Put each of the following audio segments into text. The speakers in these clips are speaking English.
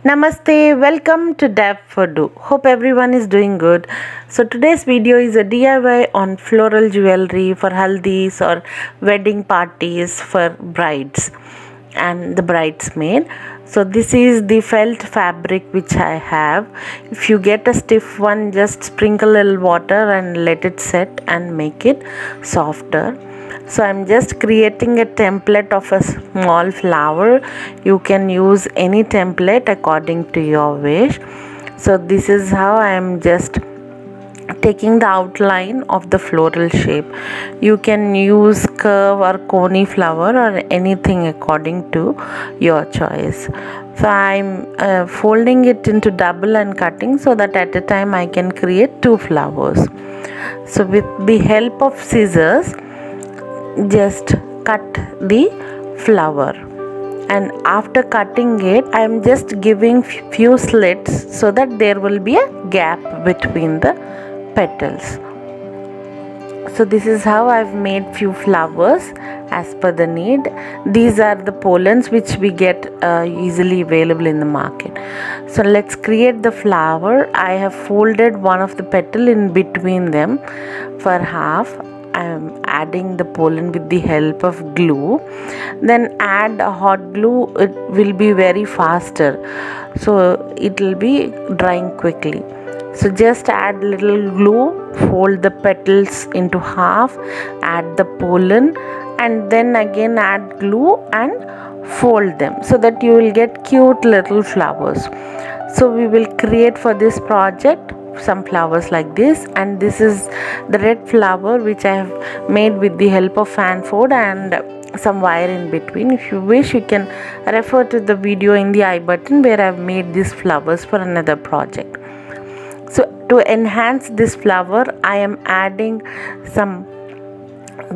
Namaste, welcome to Dab for Do. Hope everyone is doing good. So today's video is a DIY on floral jewelry for haldis or wedding parties for brides and the bridesmaid. So this is the felt fabric which I have. If you get a stiff one, just sprinkle a little water and let it set and make it softer. So I'm just creating a template of a small flower. You can use any template according to your wish. So this is how I am just taking the outline of the floral shape. You can use curve or coney flower or anything according to your choice. So I'm folding it into double and cutting so that at a time I can create two flowers. So with the help of scissors, just cut the flower, and after cutting it I am just giving few slits so that there will be a gap between the petals. So this is how I've made few flowers as per the need. These are the pollens which we get easily available in the market. So let's create the flower. I have folded one of the petal in between them for half. I am adding the pollen with the help of glue. Then add a hot glue. It will be very faster, so it will be drying quickly. So just add little glue, fold the petals into half, add the pollen, and then again add glue and fold them so that you will get cute little flowers. So we will create for this project some flowers like this, and this is the red flower which I have made with the help of fan fold and some wire in between. If you wish, you can refer to the video in the I button where I have made these flowers for another project. So to enhance this flower, I am adding some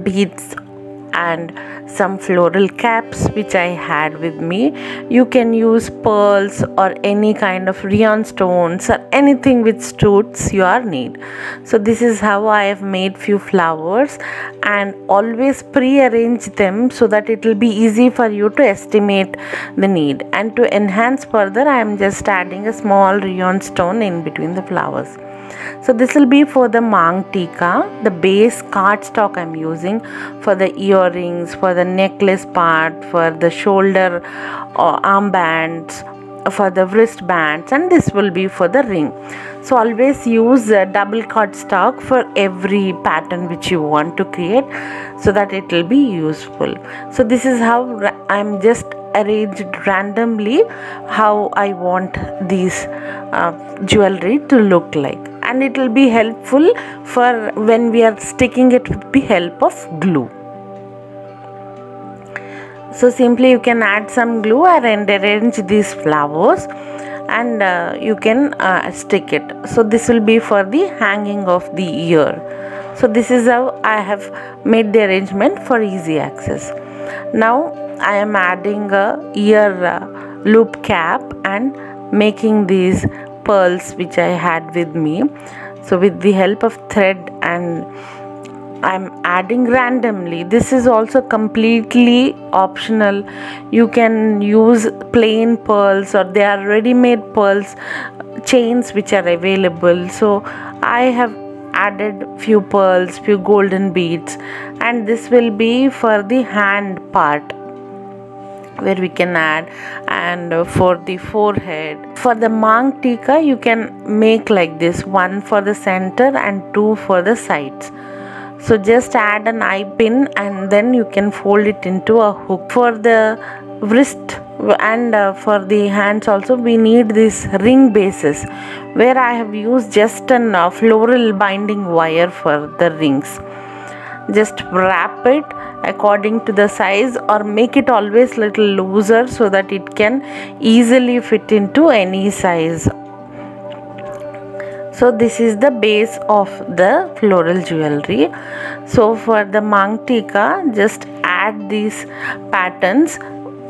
beads and some floral caps which I had with me. You can use pearls or any kind of rayon stones or anything which suits your need. So this is how I have made few flowers, and always pre-arrange them so that it will be easy for you to estimate the need. And to enhance further, I am just adding a small rayon stone in between the flowers. So this will be for the mang tika. The base cardstock I am using for the earrings, for the necklace part, for the shoulder armbands, for the wristbands, and this will be for the ring. So always use double cardstock for every pattern which you want to create so that it will be useful. So this is how I am just arranged randomly how I want these jewelry to look like, and it will be helpful for when we are sticking it with the help of glue. So simply you can add some glue and arrange these flowers, and you can stick it. So this will be for the hanging of the ear. So this is how I have made the arrangement for easy access. Now I am adding a ear loop cap and making these pearls which I had with me. So with the help of thread, and I'm adding randomly. This is also completely optional. You can use plain pearls, or they are ready-made pearls chains which are available. So I have added few pearls, few golden beads, and this will be for the hand part where we can add, and for the forehead. For the mang tika, you can make like this, one for the center and two for the sides. So just add an eye pin and then you can fold it into a hook. For the wrist and for the hands also, we need these ring bases where I have used just an floral binding wire for the rings. Just wrap it according to the size, or make it always little looser so that it can easily fit into any size. So this is the base of the floral jewelry. So for the mang tika, just add these patterns.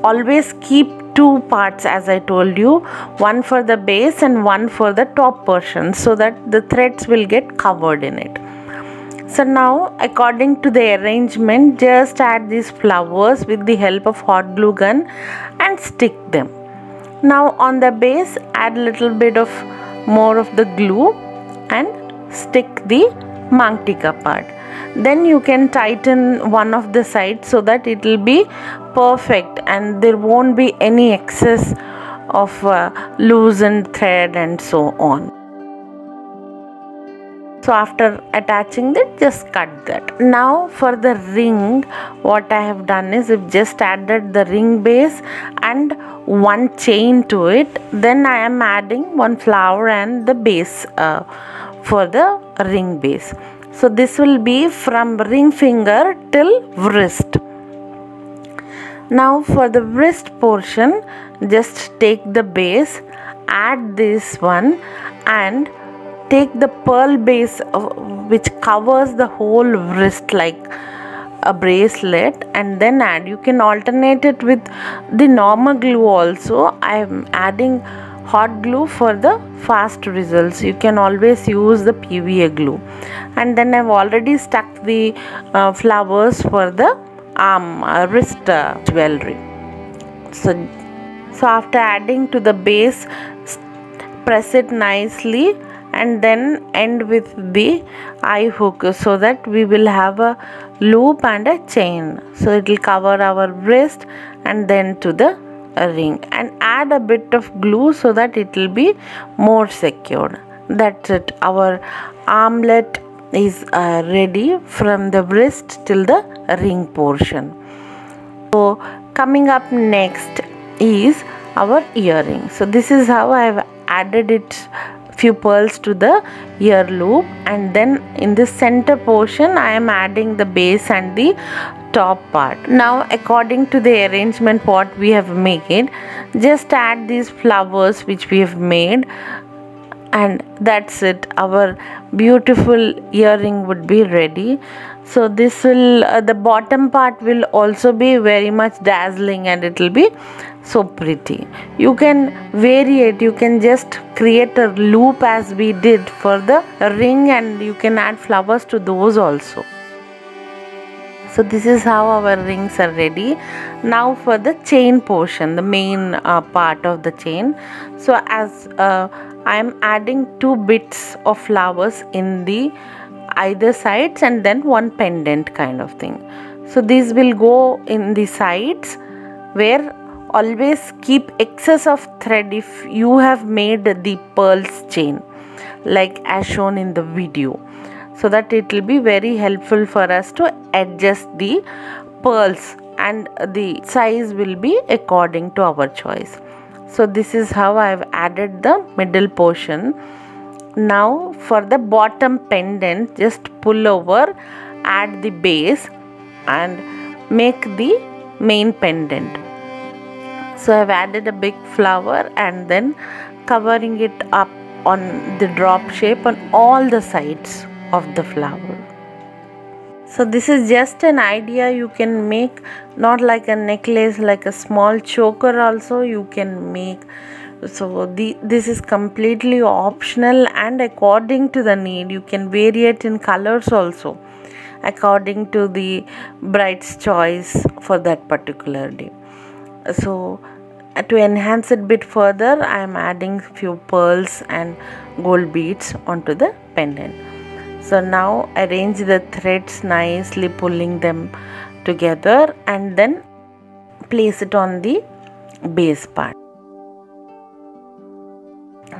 Always keep two parts, as I told you, one for the base and one for the top portion, so that the threads will get covered in it. So now according to the arrangement, just add these flowers with the help of hot glue gun and stick them. Now on the base, add little bit of more of the glue and stick the mangtika part. Then you can tighten one of the sides so that it will be perfect and there won't be any excess of loosened thread and so on. So after attaching that, just cut that. Now for the ring, what I have done is I've just added the ring base and one chain to it. Then I am adding one flower and the base for the ring base. So this will be from ring finger till wrist. Now for the wrist portion, just take the base, add this one and take the pearl base which covers the whole wrist like a bracelet, and then add. You can alternate it with the normal glue also. I am adding hot glue for the fast results. You can always use the PVA glue. And then I've already stuck the flowers for the arm wrist jewelry. So after adding to the base, press it nicely and then end with the eye hook so that we will have a loop and a chain. So it will cover our wrist and then to the ring, and add a bit of glue so that it will be more secured. That's it. Our armlet is ready from the wrist till the ring portion. So coming up next is our earring. So this is how I have added it, few pearls to the ear loop, and then in the center portion I am adding the base and the top part. Now according to the arrangement what we have made, just add these flowers which we have made, and that's it. Our beautiful earring would be ready. So this will the bottom part will also be very much dazzling and it will be so pretty. You can vary it. You can just create a loop as we did for the ring, and you can add flowers to those also. So this is how our rings are ready. Now for the chain portion, the main part of the chain. So as I am adding 2 bits of flowers in the either sides and then one pendant kind of thing. So these will go in the sides, where always keep excess of thread if you have made the pearls chain like as shown in the video, so that it will be very helpful for us to adjust the pearls, and the size will be according to our choice. So this is how I have added the middle portion. Now for the bottom pendant, just pull over, add the base and make the main pendant. So I have added a big flower and then covering it up on the drop shape on all the sides of the flower. So this is just an idea. You can make not like a necklace, like a small choker also you can make. So this is completely optional and according to the need. You can vary it in colors also according to the bride's choice for that particular day. So to enhance it bit further, I am adding few pearls and gold beads onto the pendant. So now arrange the threads nicely, pulling them together, and then place it on the base part.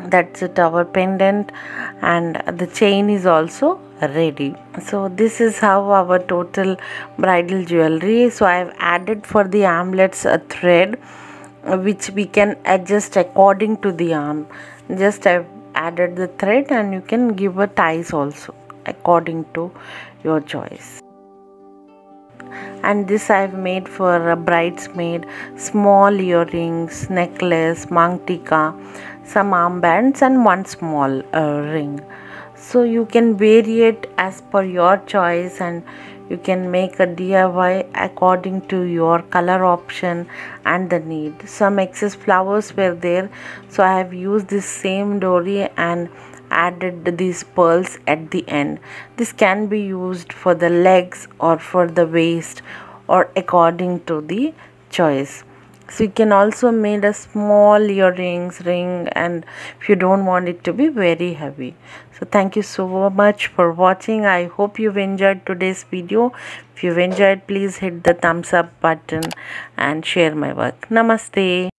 That's it, our pendant and the chain is also ready. So this is how our total bridal jewelry. So I have added for the armlets a thread which we can adjust according to the arm. Just I have added the thread, and you can give a ties also according to your choice. And this I have made for a bridesmaid, small earrings, necklace, mangtika, some armbands and one small ring. So you can vary it as per your choice, and you can make a DIY according to your color option and the need. Some excess flowers were there, so I have used this same dory and added these pearls at the end. This can be used for the legs or for the waist or according to the choice. So you can also made a small earrings ring, and if you don't want it to be very heavy. So thank you so much for watching. I hope you've enjoyed today's video. If you've enjoyed, please hit the thumbs up button and share my work. Namaste.